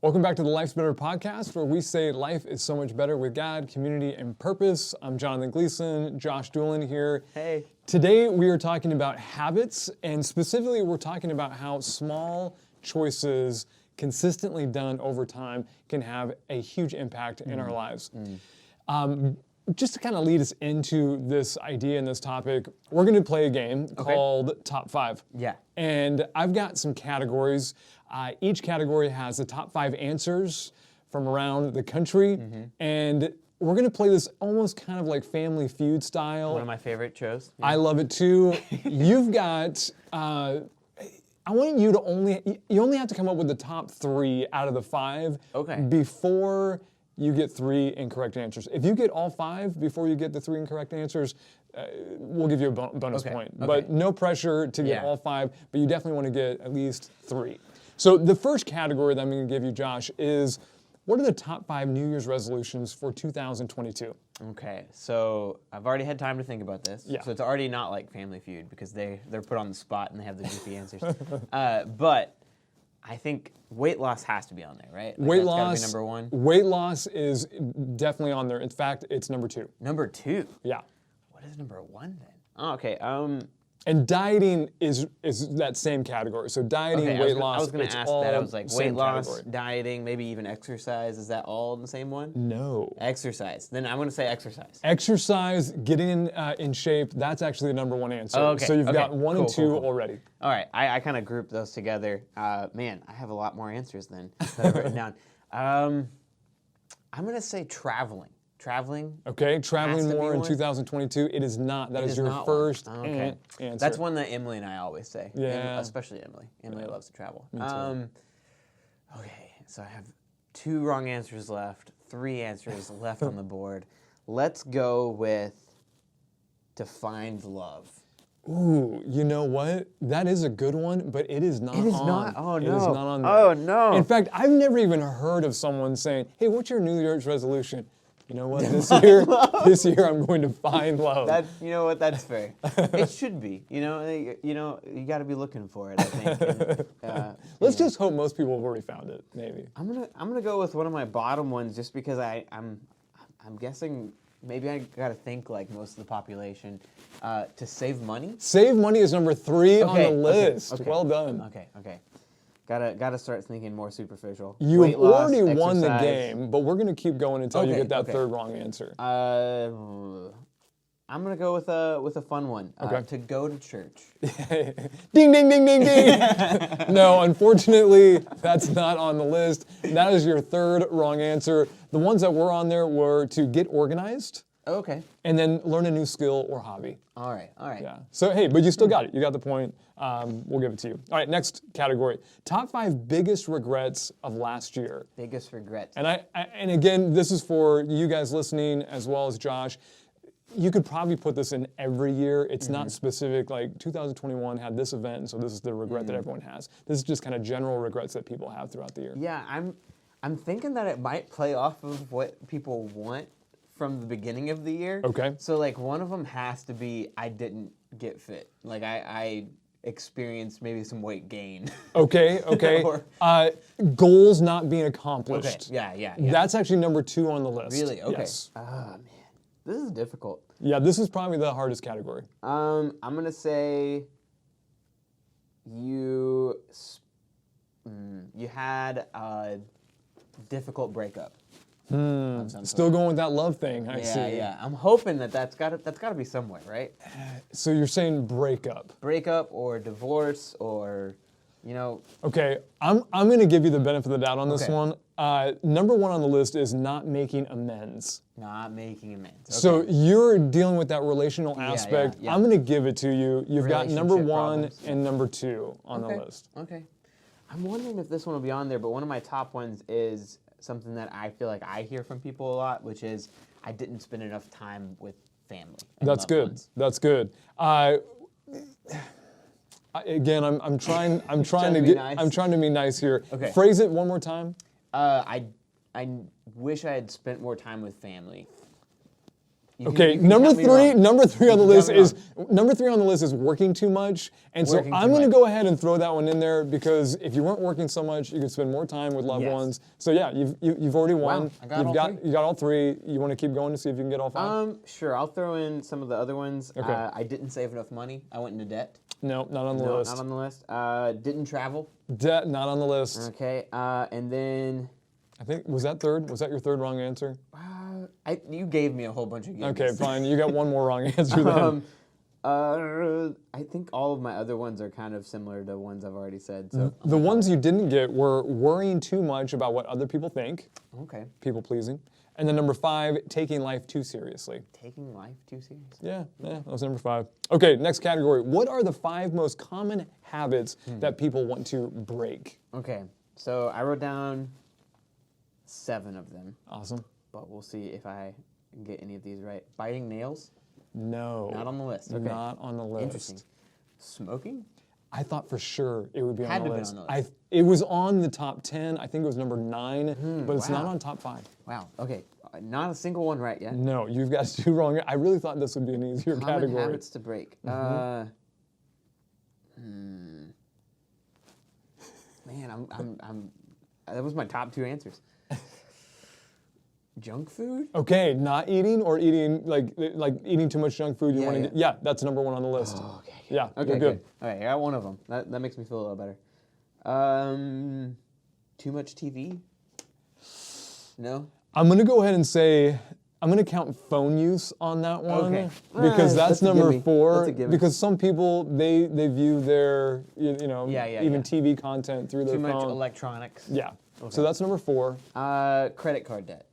Welcome back to the Life's Better podcast, where we say life is so much better with God, community, and purpose. I'm Jonathan Gleason, Josh Doolin here. Hey. Today we are talking about habits, and specifically we're talking about how small choices consistently done over time can have a huge impact in our lives. Just to kind of lead us into this idea and this topic, we're going to play a game called Top 5. Yeah. And I've got some categories. Each category has the top 5 answers from around the country. And we're going to play this almost kind of like Family Feud style. One of my favorite shows. Yeah. I love it too. You've got, I want you to you only have to come up with the top 3 out of the 5 before you get 3 incorrect answers. If you get all 5 before you get the 3 incorrect answers, we'll give you a bonus point. But no pressure to get all 5, but you definitely want to get at least 3. So the first category that I'm going to give you, Josh, is what are the top 5 New Year's resolutions for 2022? Okay, so I've already had time to think about this. Yeah. So it's already not like Family Feud because they're put on the spot and they have the goofy answers. But I think weight loss has to be on there, right? Like Weight that's loss. Gotta be number 1. Weight loss is definitely on there. In fact, it's number 2. Number 2. Yeah. What is number 1 then? Oh, okay. And dieting is that same category. So dieting, weight loss. I was going to ask that. I was like, weight loss, category. dieting, maybe even exercise. Is that all in the same one? No. Exercise. Then I'm going to say exercise. Exercise, getting in shape. That's actually the number 1 answer. Oh, okay. So you've got 1 and 2 already. All right. I kind of grouped those together. Man, I have a lot more answers than that I've written down. I'm going to say traveling. Traveling. Okay, traveling more in 2022. It is not. That is your first answer. That's one that Emily and I always say. Yeah. Especially Emily. Emily loves to travel. Me too. Okay, so I have 2 wrong answers left, 3 answers left on the board. Let's go with to find love. Ooh, you know what? That is a good one, but it is not on. It is not? Oh, no. It is not on there. Oh, no. In fact, I've never even heard of someone saying, hey, what's your New Year's resolution? You know what? This year I'm going to find love. You know what? That's fair. It should be. You got to be looking for it, I think. And, Let's just hope most people have already found it. Maybe. I'm gonna go with one of my bottom ones, just because I'm guessing maybe I got to think like most of the population to save money. Save money is number 3 on the list. Okay. Well done. Okay. Gotta start thinking more superficial. You've already won the game, but we're gonna keep going until you get that 3rd wrong answer. I'm gonna go with a fun one. To go to church. Ding, ding, ding, ding, ding. No, unfortunately, that's not on the list. That is your 3rd wrong answer. The ones that were on there were to get organized. Okay. And then learn a new skill or hobby. All right. Yeah. So, hey, but you still got it. You got the point. We'll give it to you. All right, next category. Top 5 biggest regrets of last year. Biggest regrets. And again, this is for you guys listening as well as Josh. You could probably put this in every year. It's not specific, like 2021 had this event, and so this is the regret that everyone has. This is just kind of general regrets that people have throughout the year. Yeah, I'm thinking that it might play off of what people want from the beginning of the year. Okay. So like one of them has to be I didn't get fit. Like I experienced maybe some weight gain. Okay. Goals not being accomplished. Okay. Yeah. That's actually number 2 on the list. Really? Okay. Yes. Man, this is difficult. Yeah, this is probably the hardest category. I'm gonna say you had a difficult breakup. Still going with that love thing, I see. Yeah. I'm hoping that's gotta be somewhere, right? So you're saying breakup. Breakup or divorce or, Okay, I'm going to give you the benefit of the doubt on this one. Number 1 on the list is not making amends. Not making amends. Okay. So you're dealing with that relational aspect. Yeah. I'm going to give it to you. You've got number 1 problems. and number 2 on the list. Okay. I'm wondering if this one will be on there, but one of my top ones is something that I feel like I hear from people a lot, which is I didn't spend enough time with family. That's good. Ones. That's good. Again, I'm trying to be nice here. Okay. Phrase it one more time. I wish I had spent more time with family. Okay, number three on the list is working too much, and so I'm going to go ahead and throw that one in there because if you weren't working so much, you could spend more time with loved ones. So yeah, you've already won. Wow, You got all three. You want to keep going to see if you can get all five? Sure. I'll throw in some of the other ones. Okay. I didn't save enough money. I went into debt. No, not on the list. Not on the list. Didn't travel. Debt, not on the list. Okay. And then. I think was that third? Was that your third wrong answer? You gave me a whole bunch of games. Okay, fine. You got one more wrong answer then. I think all of my other ones are kind of similar to ones I've already said. So the ones you didn't get were worrying too much about what other people think. Okay. People pleasing. And then number 5, taking life too seriously. Taking life too seriously? Yeah, that was number 5. Okay, next category. What are the 5 most common habits that people want to break? Okay, so I wrote down 7 of them. Awesome. But we'll see if I get any of these right. Biting nails? No. Not on the list. Okay. Not on the list. Interesting. Smoking? I thought for sure it would be Had on the to list. be on the list. It was on the top 10. I think it was number 9, but it's not on top 5. Wow. Okay. Not a single one right yet. No, you've got 2 wrong. I really thought this would be an easier Common category. habits to break. Man, that was my top 2 answers. Junk food? Okay, not eating or eating like eating too much junk food. Yeah, that's number 1 on the list. Oh, okay. Yeah, okay, you're good. All right, I got one of them. That makes me feel a little better. Too much TV? No? I'm gonna go ahead and say I'm gonna count phone use on that one because that's number 4. Because some people they view their even TV content through their phone. Too much electronics. Yeah. Okay. So that's number 4. Credit card debt.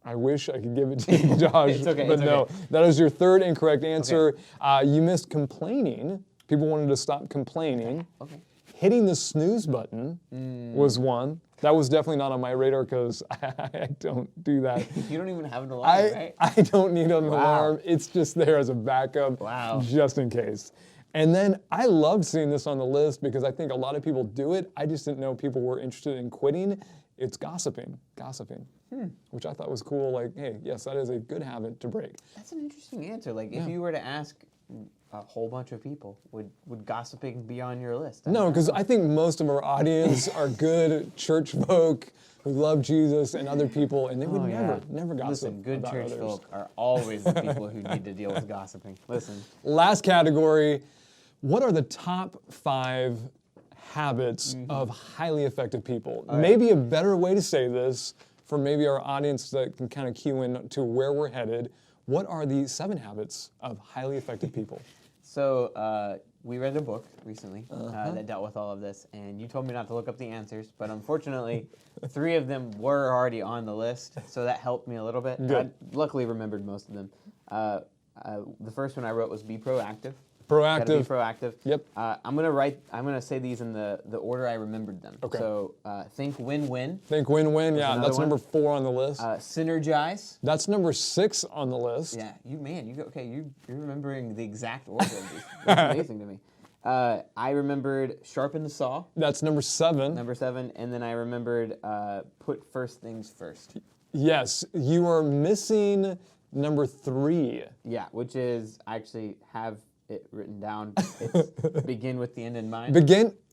I wish I could give it to you, Josh, It's okay, but no. That is your 3rd incorrect answer. Okay. You missed complaining. People wanted to stop complaining. Okay. Hitting the snooze button was 1. That was definitely not on my radar because I don't do that. You don't even have an alarm, right? I don't need an alarm. It's just there as a backup, just in case. And then I loved seeing this on the list because I think a lot of people do it. I just didn't know people were interested in quitting. It's gossiping, which I thought was cool. Like, hey, yes, that is a good habit to break. That's an interesting answer. Like, if you were to ask a whole bunch of people, would gossiping be on your list? No, because I think most of our audience are good church folk who love Jesus and other people, and they would never gossip. Listen, good about church others. folk are always the people who need to deal with gossiping. Listen. Last category, what are the top 5 habits of highly effective people? Maybe a better way to say this for maybe our audience that can kind of cue in to where we're headed. What are the 7 habits of highly effective people? So we read a book recently that dealt with all of this, and you told me not to look up the answers, but unfortunately 3 of them were already on the list, so that helped me a little bit. Good. I luckily remembered most of them. The first one I wrote was be proactive. Proactive. Gotta be proactive. Yep. I'm gonna say these in the order I remembered them. Okay. So think win-win. Think win-win. Yeah, that's number 4 on the list. Synergize. That's number 6 on the list. Yeah, you're remembering the exact order of these. That's amazing to me. I remembered sharpen the saw. That's number 7. Number 7, and then I remembered put first things first. Yes, you are missing number 3. Yeah, which is I actually have it written down. It's begin with the end in mind.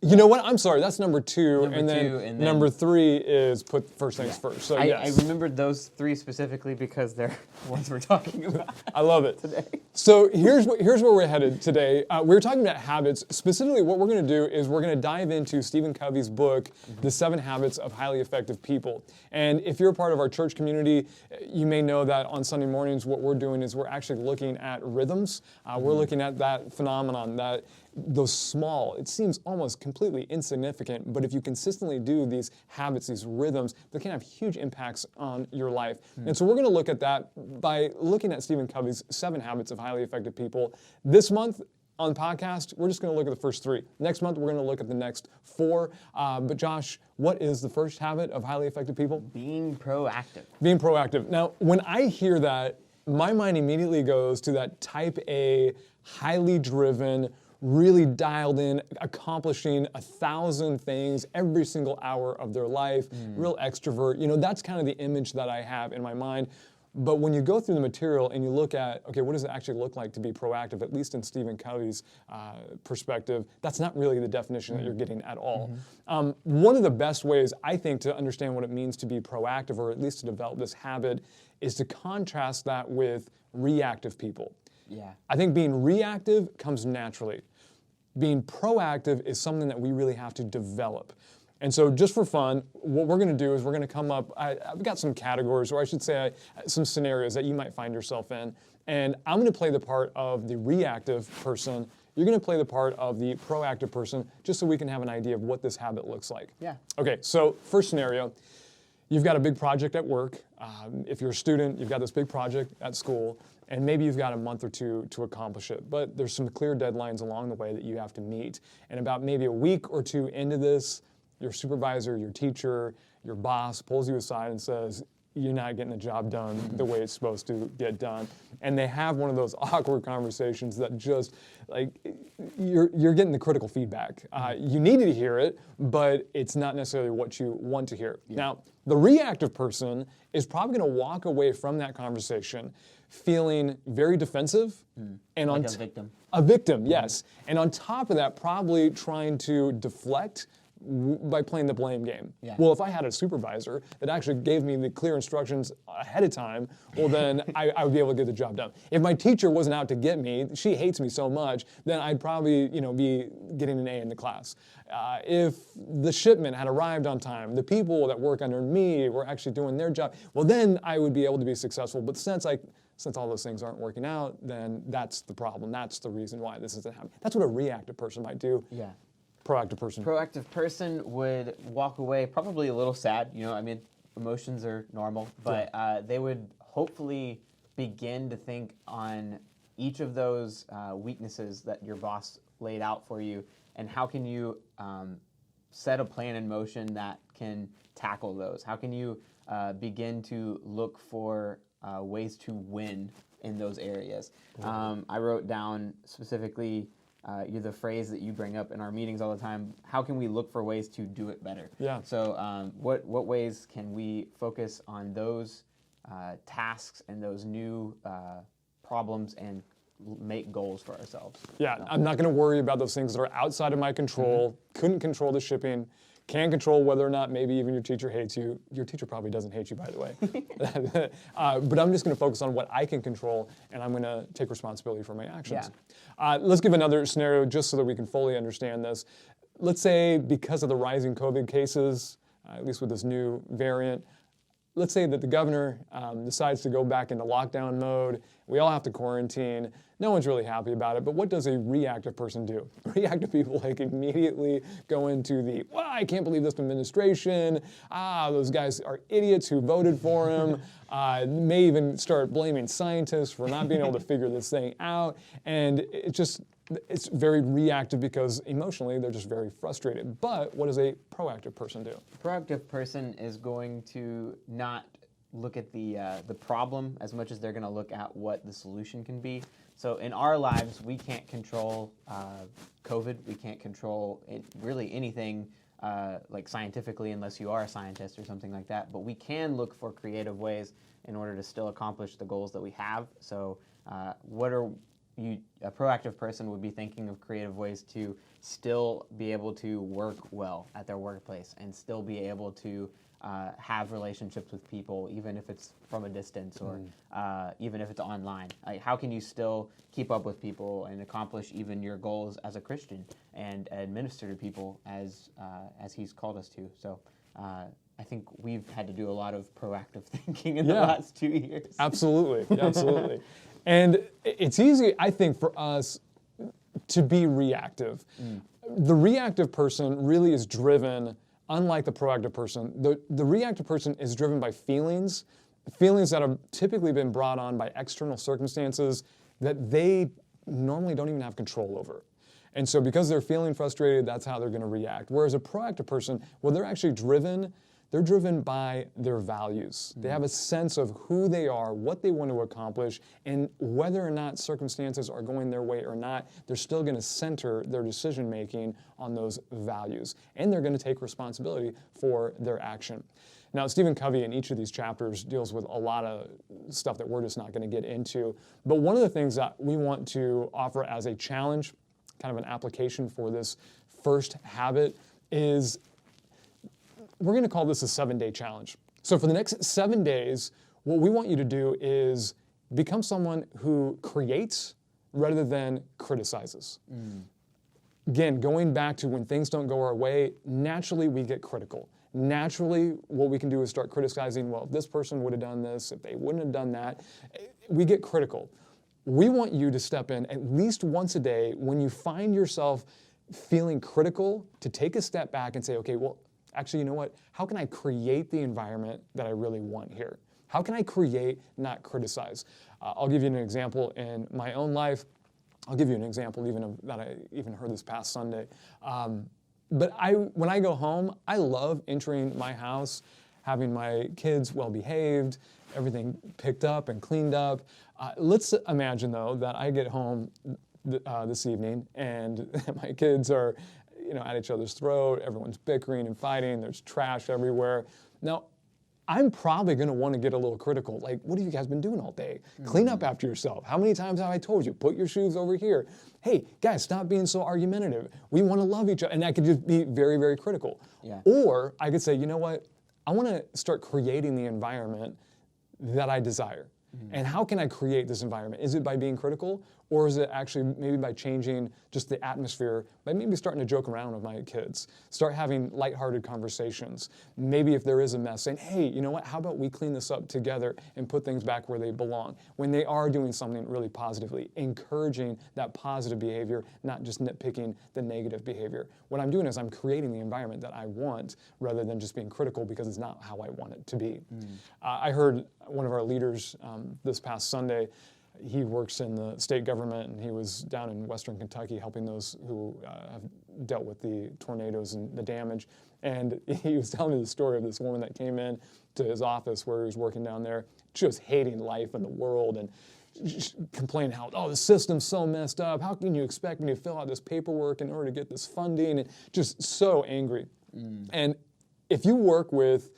You know what? I'm sorry. That's number 2. Number and two, then and then number 3 is put first things first. So I remembered those 3 specifically because they're ones we're talking about. I love it. Today. So here's where we're headed today. We're talking about habits. Specifically, what we're going to do is we're going to dive into Stephen Covey's book, The 7 Habits of Highly Effective People. And if you're a part of our church community, you may know that on Sunday mornings, what we're doing is we're actually looking at rhythms. We're looking at that phenomenon that those small, it seems almost completely insignificant, but if you consistently do these habits, these rhythms, they can have huge impacts on your life. And so we're going to look at that by looking at Stephen Covey's 7 Habits of Highly Effective People. This month on the podcast, we're just going to look at the first 3. Next month, we're going to look at the next 4. But Josh, what is the first habit of highly effective people? Being proactive. Being proactive. Now, when I hear that, my mind immediately goes to that type A, highly driven, really dialed in, accomplishing 1,000 things every single hour of their life, real extrovert. You know, that's kind of the image that I have in my mind. But when you go through the material and you look at, okay, what does it actually look like to be proactive, at least in Stephen Covey's perspective, that's not really the definition that you're getting at all. One of the best ways, I think, to understand what it means to be proactive, or at least to develop this habit, is to contrast that with reactive people. Yeah. I think being reactive comes naturally. Being proactive is something that we really have to develop. And so just for fun, what we're going to do is we're going to come up, I've got some categories, or I should say some scenarios that you might find yourself in. And I'm going to play the part of the reactive person. You're going to play the part of the proactive person, just so we can have an idea of what this habit looks like. Yeah. Okay, so first scenario, you've got a big project at work. If you're a student, you've got this big project at school, and maybe you've got a month or two to accomplish it. But there's some clear deadlines along the way that you have to meet. And about maybe a week or two into this, your supervisor, your teacher, your boss pulls you aside and says, you're not getting the job done the way it's supposed to get done. And they have one of those awkward conversations that just, like, you're getting the critical feedback. You needed to hear it, but it's not necessarily what you want to hear. Yeah. Now, the reactive person is probably going to walk away from that conversation feeling very defensive. And like a victim. A victim, yes. And on top of that, probably trying to deflect by playing the blame game. Yeah. Well, if I had a supervisor that actually gave me the clear instructions ahead of time, well then I would be able to get the job done. If my teacher wasn't out to get me, she hates me so much, then I'd probably be getting an A in the class. If the shipment had arrived on time, the people that work under me were actually doing their job, well then I would be able to be successful. But since all those things aren't working out, then that's the problem. That's the reason why this isn't happening. That's what a reactive person might do. Yeah. Proactive person. Proactive person would walk away probably a little sad. Emotions are normal, but they would hopefully begin to think on each of those weaknesses that your boss laid out for you, and how can you set a plan in motion that can tackle those? How can you begin to look for ways to win in those areas? I wrote down specifically the phrase that you bring up in our meetings all the time. How can we look for ways to do it better? Yeah. So what ways can we focus on those tasks and those new problems and make goals for ourselves? Yeah, I'm not going to worry about those things that are outside of my control. Couldn't control the shipping. Can't control whether or not maybe even your teacher hates you. Your teacher probably doesn't hate you, by the way. But I'm just going to focus on what I can control, and I'm going to take responsibility for my actions. Yeah. Let's give another scenario just so that we can fully understand this. Let's say because of the rising COVID cases, at least with this new variant, let's say that the governor decides to go back into lockdown mode. We all have to quarantine. No one's really happy about it, but what does a reactive person do? Reactive people immediately go into the, well, I can't believe this administration. Those guys are idiots who voted for him. May even start blaming scientists for not being able to figure this thing out. And it's very reactive because emotionally they're just very frustrated. But what does a proactive person do? A proactive person is going to not look at the problem as much as they're going to look at what the solution can be. So in our lives, we can't control COVID. We can't control really anything like scientifically, unless you are a scientist or something like that. But we can look for creative ways in order to still accomplish the goals that we have. So a proactive person would be thinking of creative ways to still be able to work well at their workplace and still be able to have relationships with people, even if it's from a distance or even if it's online. How can you still keep up with people and accomplish even your goals as a Christian and administer to people as He's called us to? So I think we've had to do a lot of proactive thinking in the last 2 years. Absolutely, absolutely. And it's easy, I think, for us to be reactive. The reactive person really is driven, unlike the proactive person. The reactive person is driven by feelings that have typically been brought on by external circumstances that they normally don't even have control over. And so because they're feeling frustrated, that's how they're going to react. Whereas a proactive person, well, they're actually driven they're driven by their values. They have a sense of who they are, what they want to accomplish, and whether or not circumstances are going their way or not, they're still going to center their decision making on those values. And they're going to take responsibility for their action. Now, Stephen Covey in each of these chapters deals with a lot of stuff that we're just not going to get into. But one of the things that we want to offer as a challenge, kind of an application for this first habit, is we're going to call this a 7-day challenge. So for the next 7 days, what we want you to do is become someone who creates rather than criticizes. Again, going back to when things don't go our way, naturally we get critical. Naturally, what we can do is start criticizing, well, if this person would have done this, if they wouldn't have done that, we get critical. We want you to step in at least once a day when you find yourself feeling critical, to take a step back and say, okay, well, actually, you know what? How can I create the environment that I really want here? How can I create, not criticize? I'll give you an example in my own life. I'll give you an example that I even heard this past Sunday. But when I go home, I love entering my house, having my kids well behaved, everything picked up and cleaned up. Let's imagine, though, that I get home this evening and my kids are at each other's throat, everyone's bickering and fighting, there's trash everywhere. Now, I'm probably going to want to get a little critical. Like, what have you guys been doing all day? Clean up after yourself. How many times have I told you, put your shoes over here? Hey, guys, stop being so argumentative. We want to love each other. And I could just be very, very critical. Yeah. Or I could say, you know what? I want to start creating the environment that I desire. And how can I create this environment? Is it by being critical, or is it actually maybe by changing just the atmosphere, by maybe starting to joke around with my kids, start having lighthearted conversations? Maybe if there is a mess, saying, hey, you know what, how about we clean this up together and put things back where they belong? When they are doing something really positively, encouraging that positive behavior, not just nitpicking the negative behavior. What I'm doing is I'm creating the environment that I want rather than just being critical because it's not how I want it to be. I heard one of our leaders this past Sunday. He works in the state government, and he was down in Western Kentucky helping those who have dealt with the tornadoes and the damage. And he was telling me the story of this woman that came in to his office where he was working down there, just hating life and the world, and complaining how, oh, the system's so messed up. How can you expect me to fill out this paperwork in order to get this funding? And just so angry. And if you work with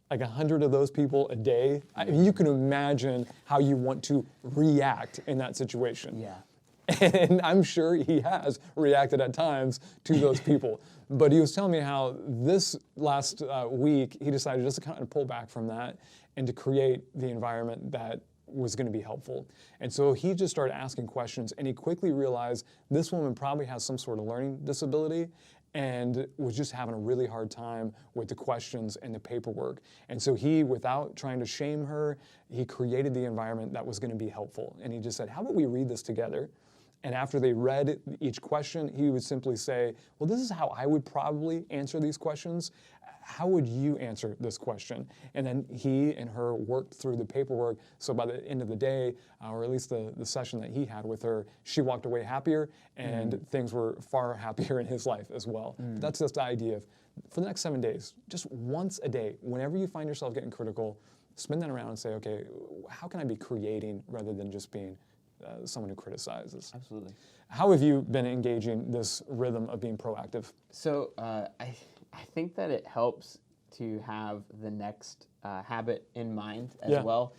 like 100 of those people a day, I mean, you can imagine how you want to react in that situation. Yeah. And I'm sure he has reacted at times to those people. But he was telling me how this last week, he decided just to kind of pull back from that and to create the environment that was going to be helpful. And so he just started asking questions, and he quickly realized this woman probably has some sort of learning disability and was just having a really hard time with the questions and the paperwork. And so he, without trying to shame her, he created the environment that was going to be helpful. And he just said, how about we read this together? And after they read each question, he would simply say, well, this is how I would probably answer these questions. How would you answer this question? And then he and her worked through the paperwork. So by the end of the day, or at least the session that he had with her, she walked away happier, and things were far happier in his life as well. That's just the idea of, for the next 7 days, just once a day, whenever you find yourself getting critical, spin that around and say, okay, how can I be creating rather than just being someone who criticizes? Absolutely. How have you been engaging this rhythm of being proactive? So I think that it helps to have the next habit in mind as well,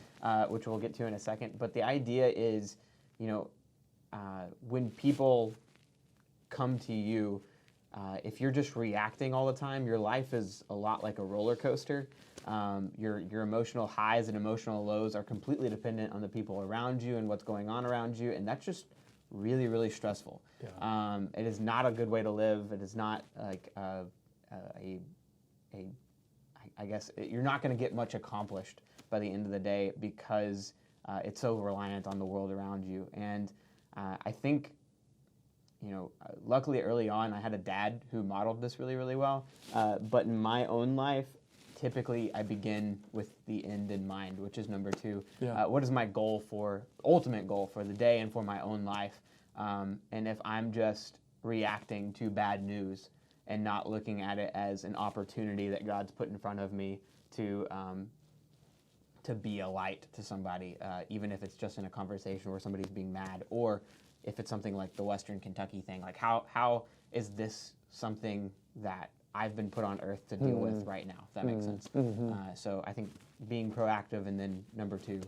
which we'll get to in a second. But the idea is, when people come to you, if you're just reacting all the time, your life is a lot like a roller coaster. Your emotional highs and emotional lows are completely dependent on the people around you and what's going on around you, and that's just really, really stressful. Yeah. It is not a good way to live. It is not like I guess you're not going to get much accomplished by the end of the day because it's so reliant on the world around you. And I think, luckily early on I had a dad who modeled this really, really well. But in my own life, typically I begin with the end in mind, which is number 2. Yeah. What is my ultimate goal for the day and for my own life? And if I'm just reacting to bad news and not looking at it as an opportunity that God's put in front of me to be a light to somebody, even if it's just in a conversation where somebody's being mad, or if it's something like the Western Kentucky thing. Like, how is this something that I've been put on earth to deal with right now, if that makes sense. So I think being proactive, and then number two,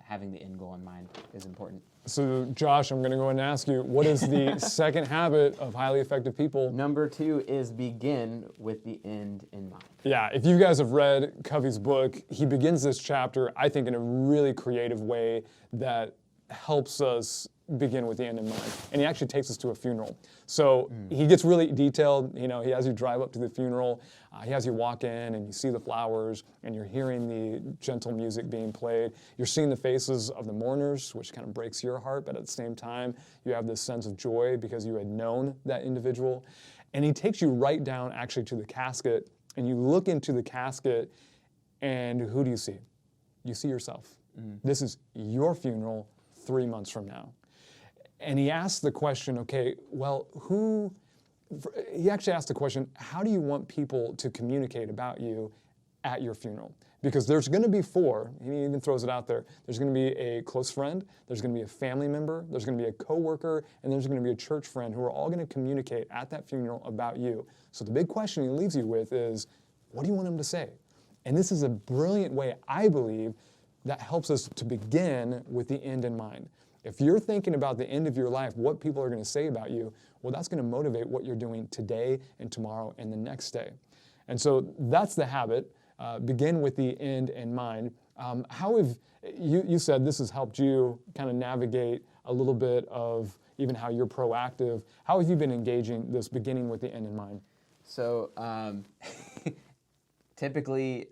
having the end goal in mind is important. So Josh, I'm going to go ahead and ask you, what is the second habit of highly effective people? Number two is begin with the end in mind. Yeah, if you guys have read Covey's book, he begins this chapter, I think, in a really creative way that helps us begin with the end in mind. And he actually takes us to a funeral. So he gets really detailed. You know, he has you drive up to the funeral. He has you walk in and you see the flowers and you're hearing the gentle music being played. You're seeing the faces of the mourners, which kind of breaks your heart, but at the same time, you have this sense of joy because you had known that individual. And he takes you right down actually to the casket, and you look into the casket, and who do you see? You see yourself. This is your funeral 3 months from now. And he asks the question, okay, well, he actually asked the question, how do you want people to communicate about you at your funeral? Because there's going to be four, and he even throws it out there. There's going to be a close friend, there's going to be a family member, there's going to be a coworker, and there's going to be a church friend who are all going to communicate at that funeral about you. So the big question he leaves you with is, what do you want them to say? And this is a brilliant way, I believe, that helps us to begin with the end in mind. If you're thinking about the end of your life, what people are going to say about you, well, that's going to motivate what you're doing today and tomorrow and the next day. And so that's the habit. Begin with the end in mind. How have you said this has helped you kind of navigate a little bit of even how you're proactive. How have you been engaging this beginning with the end in mind? So typically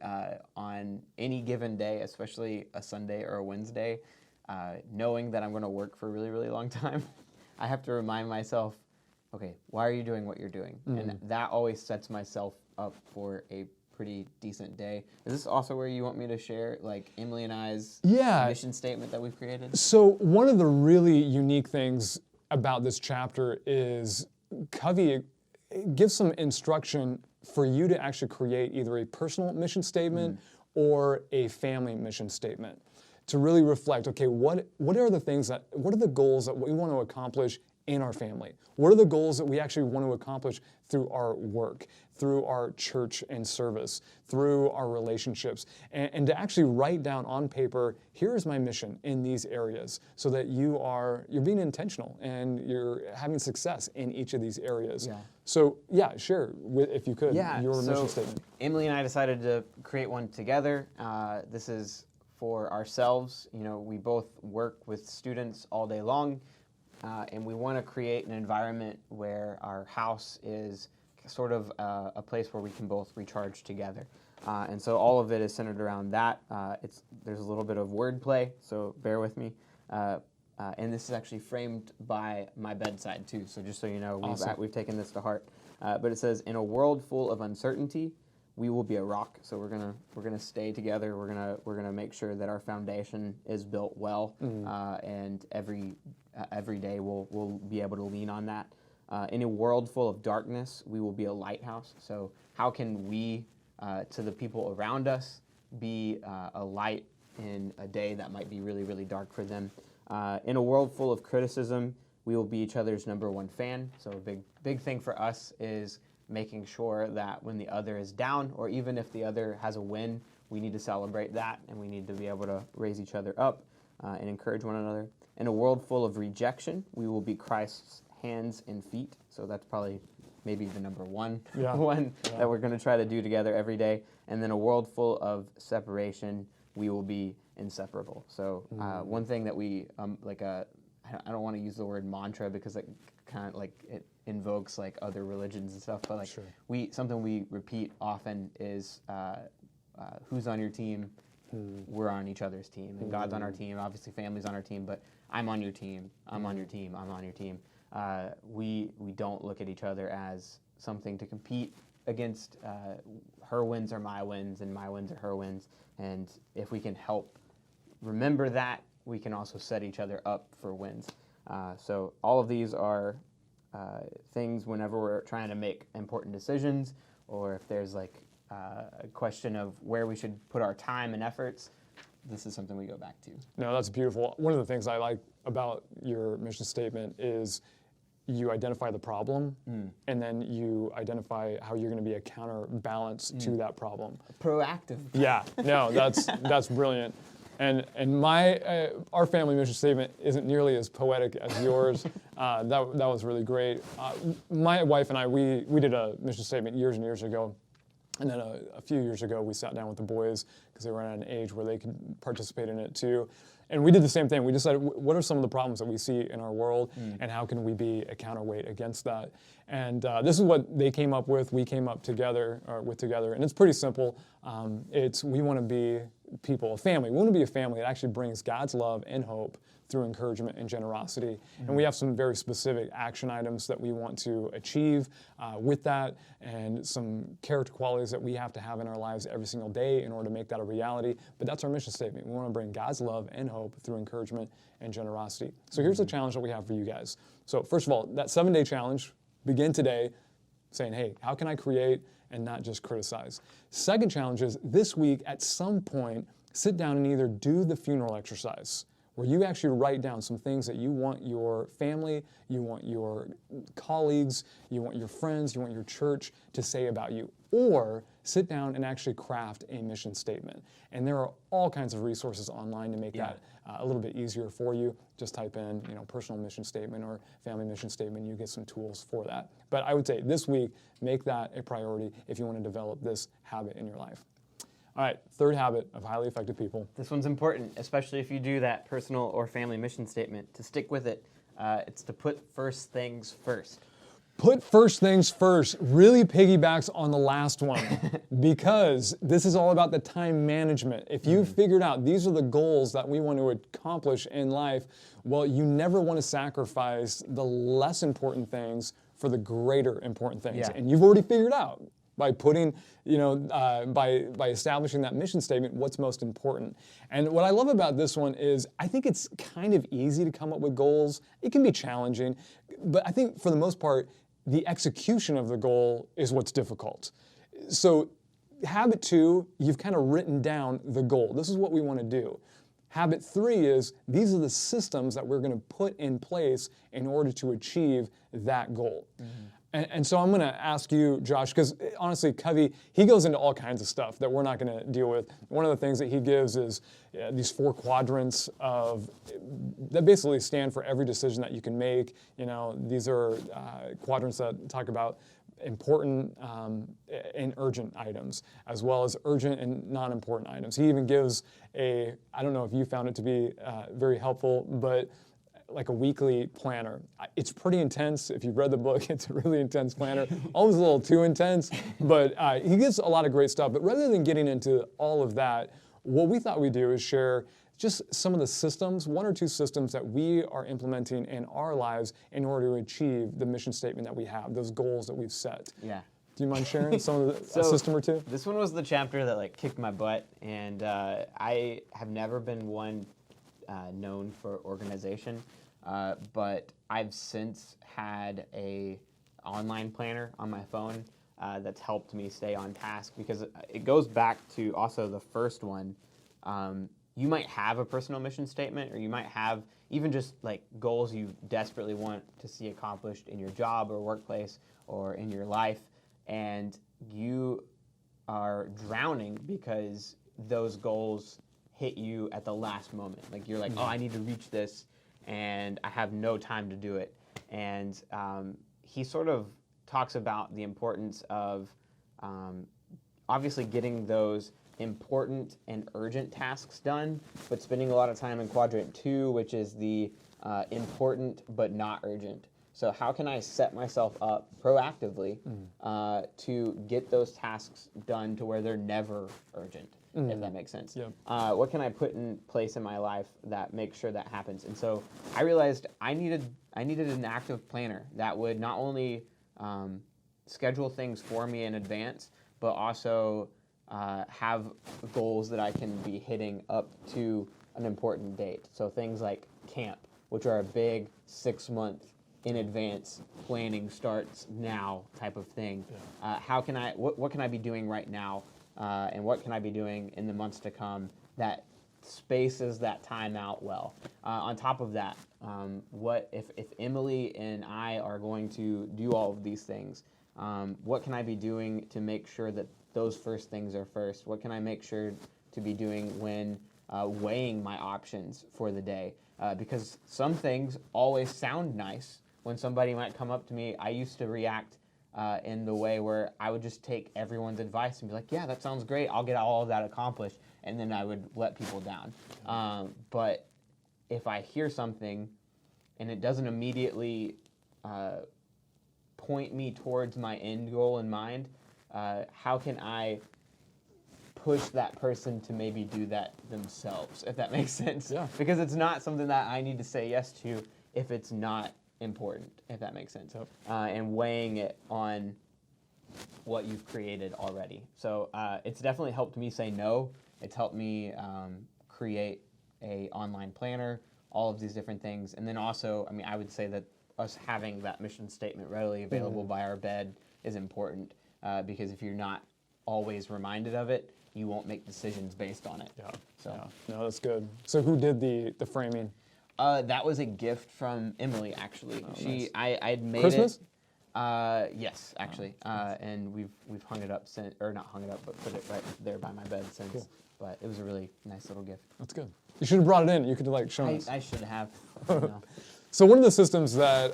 on any given day, especially a Sunday or a Wednesday, knowing that I'm going to work for a really, really long time, I have to remind myself, okay, why are you doing what you're doing? And that always sets myself up for a pretty decent day. Is this also where you want me to share, like, Emily and I's mission statement that we've created? So one of the really unique things about this chapter is Covey gives some instruction for you to actually create either a personal mission statement or a family mission statement, to really reflect, okay, what are the things what are the goals that we want to accomplish in our family? What are the goals that we actually want to accomplish through our work, through our church and service, through our relationships? And to actually write down on paper, here is my mission in these areas, so that you're being intentional and you're having success in each of these areas. Yeah. So share, if you could, your mission statement. Emily and I decided to create one together. This is for ourselves. You know, we both work with students all day long. And we want to create an environment where our house is sort of a place where we can both recharge together. And so all of it is centered around that. There's a little bit of wordplay, so bear with me. And this is actually framed by my bedside too. So just so you know, we've taken this to heart. But it says, "In a world full of uncertainty, we will be a rock." So we're gonna stay together. We're gonna make sure that our foundation is built well, and every day we'll be able to lean on that. In a world full of darkness, we will be a lighthouse. So how can we, to the people around us, be a light in a day that might be really, really dark for them? In a world full of criticism, we will be each other's number one fan. So a big thing for us is making sure that when the other is down, or even if the other has a win, we need to celebrate that, and we need to be able to raise each other up and encourage one another. In a world full of rejection, we will be Christ's hands and feet. So that's probably maybe the number one that we're going to try to do together every day. And then a world full of separation, we will be inseparable. So one thing that we, I don't want to use the word mantra because it kind of like it invokes like other religions and stuff, but like something we repeat often is who's on your team? We're on each other's team, and God's on our team. Obviously, family's on our team, but I'm on your team. I'm on your team. I'm on your team. We don't look at each other as something to compete against. Her wins are my wins, and my wins are her wins. And if we can help remember that, we can also set each other up for wins. So all of these are things whenever we're trying to make important decisions, or if there's like a question of where we should put our time and efforts, this is something we go back to. No, that's beautiful. One of the things I like about your mission statement is you identify the problem, and then you identify how you're going to be a counterbalance to that problem. Proactive. Yeah, no, that's brilliant. And our family mission statement isn't nearly as poetic as yours. That was really great. My wife and I, we did a mission statement years and years ago. And then a few years ago, we sat down with the boys because they were at an age where they could participate in it too. And we did the same thing. We decided what are some of the problems that we see in our world, and how can we be a counterweight against that? And this is what they came up with. We came up together, and it's pretty simple. We want to be people, a family. We want to be a family that actually brings God's love and hope through encouragement and generosity. And we have some very specific action items that we want to achieve with that, and some character qualities that we have to have in our lives every single day in order to make that a reality. But that's our mission statement. We want to bring God's love and hope through encouragement and generosity. So here's the challenge that we have for you guys. So first of all, that 7-day challenge, begin today saying, hey, how can I create and not just criticize? Second challenge is this week at some point, sit down and either do the funeral exercise, where you actually write down some things that you want your family, you want your colleagues, you want your friends, you want your church to say about you. Or sit down and actually craft a mission statement. And there are all kinds of resources online to make that a little bit easier for you. Just type in, personal mission statement or family mission statement, you get some tools for that. But I would say this week, make that a priority if you want to develop this habit in your life. All right, third habit of highly effective people. This one's important, especially if you do that personal or family mission statement. To stick with it, it's to put first things first. Put first things first really piggybacks on the last one, because this is all about the time management. If you've figured out these are the goals that we want to accomplish in life, well, you never want to sacrifice the less important things for the greater important things. And you've already figured out by putting, by establishing that mission statement, what's most important. And what I love about this one is I think it's kind of easy to come up with goals. It can be challenging, but I think for the most part, the execution of the goal is what's difficult. So habit 2, you've kind of written down the goal. This is what we want to do. Habit 3 is these are the systems that we're going to put in place in order to achieve that goal. And so I'm going to ask you, Josh, because honestly, Covey, he goes into all kinds of stuff that we're not going to deal with. One of the things that he gives is these 4 quadrants that basically stand for every decision that you can make. These are quadrants that talk about important and urgent items, as well as urgent and non-important items. He even gives I don't know if you found it to be very helpful, but like a weekly planner. It's pretty intense. If you've read the book, it's a really intense planner, almost a little too intense, but he gives a lot of great stuff. But rather than getting into all of that, what we thought we'd do is share just some of the systems, 1 or 2 systems that we are implementing in our lives in order to achieve the mission statement that we have, those goals that we've set. Yeah. Do you mind sharing some of a system or 2? This one was the chapter that kicked my butt, and I have never been one known for organization. But I've since had a online planner on my phone that's helped me stay on task, because it goes back to also the first one. You might have a personal mission statement, or you might have even just goals you desperately want to see accomplished in your job or workplace or in your life, and you are drowning because those goals hit you at the last moment. You're like, oh, I need to reach this, and I have no time to do it. And he sort of talks about the importance of obviously getting those important and urgent tasks done, but spending a lot of time in quadrant 2, which is the important but not urgent. So how can I set myself up proactively to get those tasks done to where they're never urgent? If that makes sense. Yep. What can I put in place in my life that makes sure that happens? And so I realized I needed an active planner that would not only schedule things for me in advance, but also have goals that I can be hitting up to an important date. So things like camp, which are a big 6-month in advance planning starts now type of thing. How can I, what can I be doing right now, and what can I be doing in the months to come that spaces that time out well? On top of that, what if Emily and I are going to do all of these things, what can I be doing to make sure that those first things are first? What can I make sure to be doing when weighing my options for the day? Because some things always sound nice. When somebody might come up to me, I used to react in the way where I would just take everyone's advice and be like, yeah, that sounds great, I'll get all of that accomplished, and then I would let people down. But if I hear something and it doesn't immediately point me towards my end goal in mind, how can I push that person to maybe do that themselves, if that makes sense? Yeah. Because it's not something that I need to say yes to if it's not important, if that makes sense. Yep. And weighing it on what you've created already. So it's definitely helped me say no. It's helped me create a online planner, all of these different things. And then also, I mean, I would say that us having that mission statement readily available by our bed is important, because if you're not always reminded of it, you won't make decisions based on it. Yeah. So Yeah. No, that's good. So who did the framing? that was a gift from Emily, actually. Nice. I'd made Christmas? it. Yes, actually, and we've hung it up since, or not hung it up, but put it right there by my bed since. Cool. But it was a really nice little gift. That's good. You should have brought it in. You could have shown us. I should have. No. So one of the systems that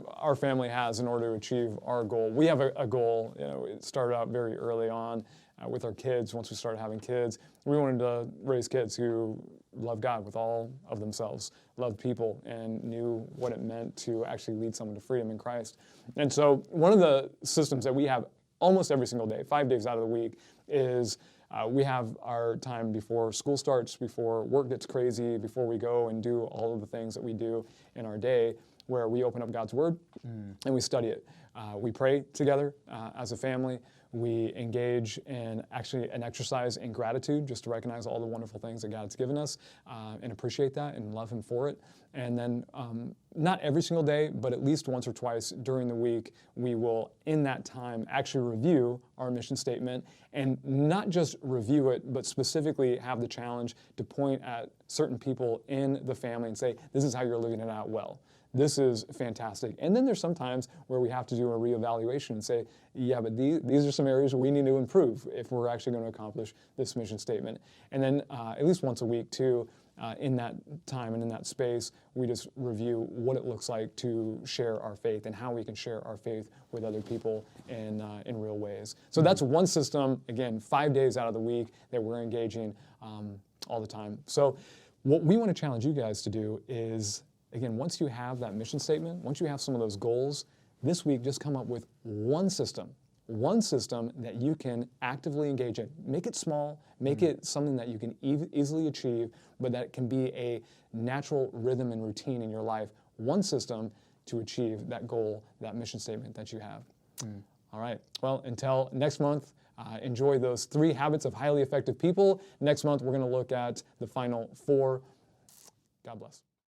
our family has in order to achieve our goal, we have a goal. You know, it started out very early on with our kids. Once we started having kids, we wanted to raise kids who loved God with all of themselves, loved people, and knew what it meant to actually lead someone to freedom in Christ. And so one of the systems that we have almost every single day, 5 days out of the week, is we have our time before school starts, before work gets crazy, before we go and do all of the things that we do in our day, where we open up God's Word and we study it. We pray together as a family. We engage in actually an exercise in gratitude, just to recognize all the wonderful things that God's given us and appreciate that and love Him for it. And then not every single day, but at least once or twice during the week, we will, in that time, actually review our mission statement, and not just review it, but specifically have the challenge to point at certain people in the family and say, this is how you're living it out well. This is fantastic. And then there's some times where we have to do a reevaluation and say, yeah, but these are some areas where we need to improve if we're actually going to accomplish this mission statement. And then at least once a week, too, in that time and in that space, we just review what it looks like to share our faith and how we can share our faith with other people in real ways. So that's one system, again, 5 days out of the week that we're engaging all the time. So what we want to challenge you guys to do is, again, once you have that mission statement, once you have some of those goals, this week just come up with one system that you can actively engage in. Make it small, make it something that you can easily achieve, but that can be a natural rhythm and routine in your life. One system to achieve that goal, that mission statement that you have. All right, well, until next month, enjoy those 3 habits of highly effective people. Next month, we're going to look at the final 4. God bless.